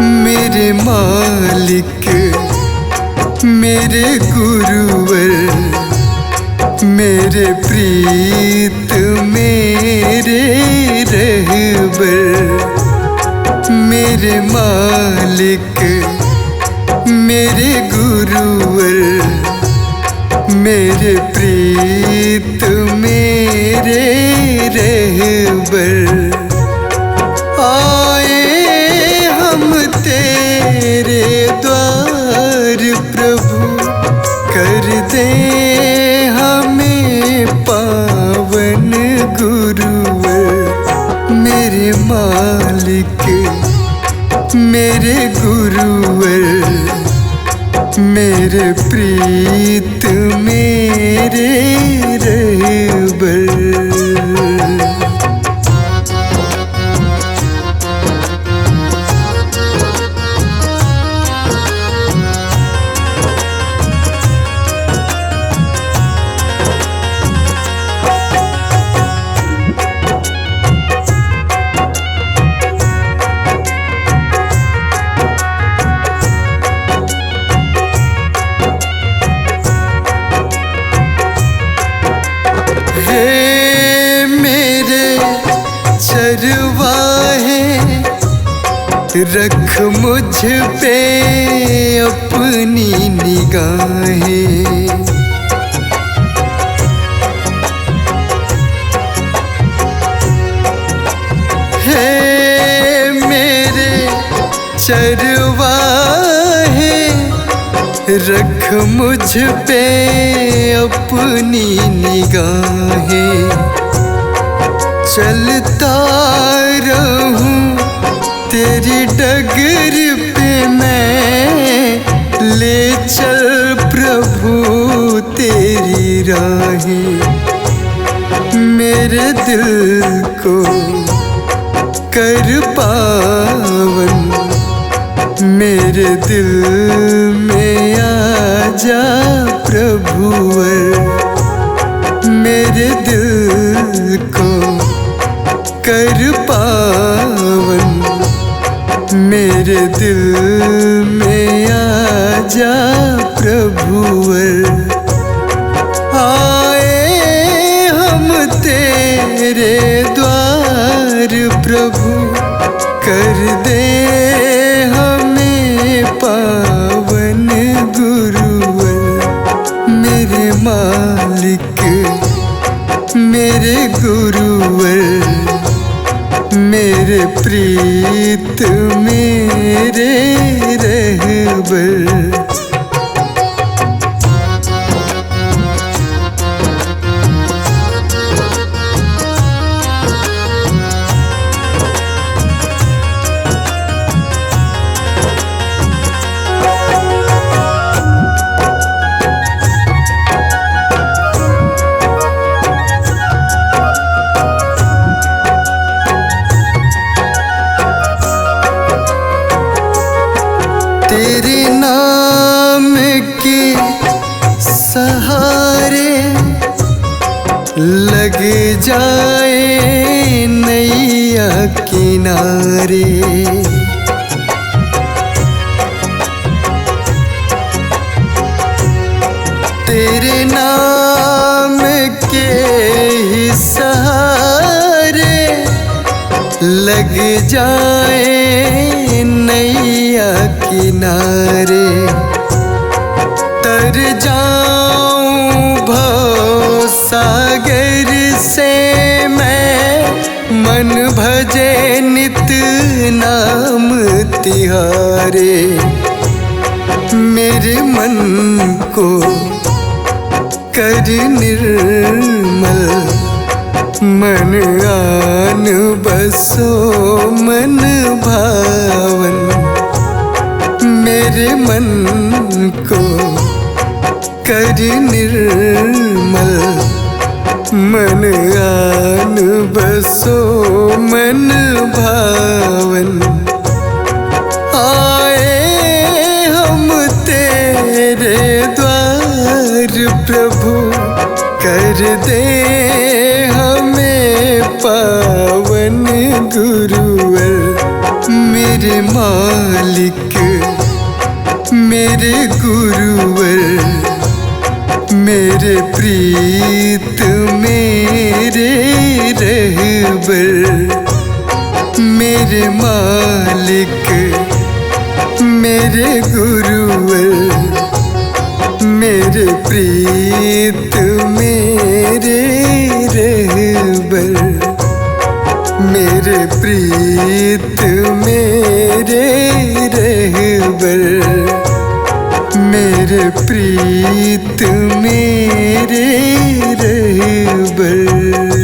मेरे मालिक, मेरे गुरुवर, मेरे प्रीत, मेरे रहबर। मेरे मालिक, मेरे गुरुवर, मेरे प्रीत, मेरे रहबर। आए हम तेरे द्वार प्रभु, कर दे हमें पावन गुरुवर। मेरे मालिक, मेरे गुरुवर, मेरे प्रीत, मेरे रहबर। चरवाहे रख मुझ पे अपनी निगाहें। हे मेरे चरवाहे रख मुझ पे अपनी निगाहें। चलता रहूं तेरी डगर पे मैं, ले चल प्रभु तेरी राहें। मेरे दिल को कर पावन, मेरे दिल में आजा प्रभुवर। मेरे दिल को कर पावन, मेरे दिल में आजा प्रभुवर। आए हम तेरे द्वार प्रभु, कर दे हमें पावन गुरुवर। मेरे मालिक, मेरे गुरुवर, मेरे प्रीत, मेरे रहबर। तेरे नाम के सहारे लग जाए नैया किनारे। तेरे नाम के ही सहारे लग जाए नैया किनारे। तर जाऊं भव सागर से मैं, मन भजे नित नाम तिहारे। मेरे मन को कर निर्मल, मन आन बसो मन भावन। मेरे मन को कर निर्मल, मन आन बसो मन भावन। आए हम तेरे द्वार प्रभु, कर दे हमें पावन गुरुवर। मेरे मालिक मेरे गुरुवर, मेरे प्रीत मेरे रहबर। मेरे मालिक मेरे गुरुवर, मेरे प्रीत मेरे रहबर। मेरे प्रीत मेरे रहबर, मेरे प्रीत मेरे रहबर।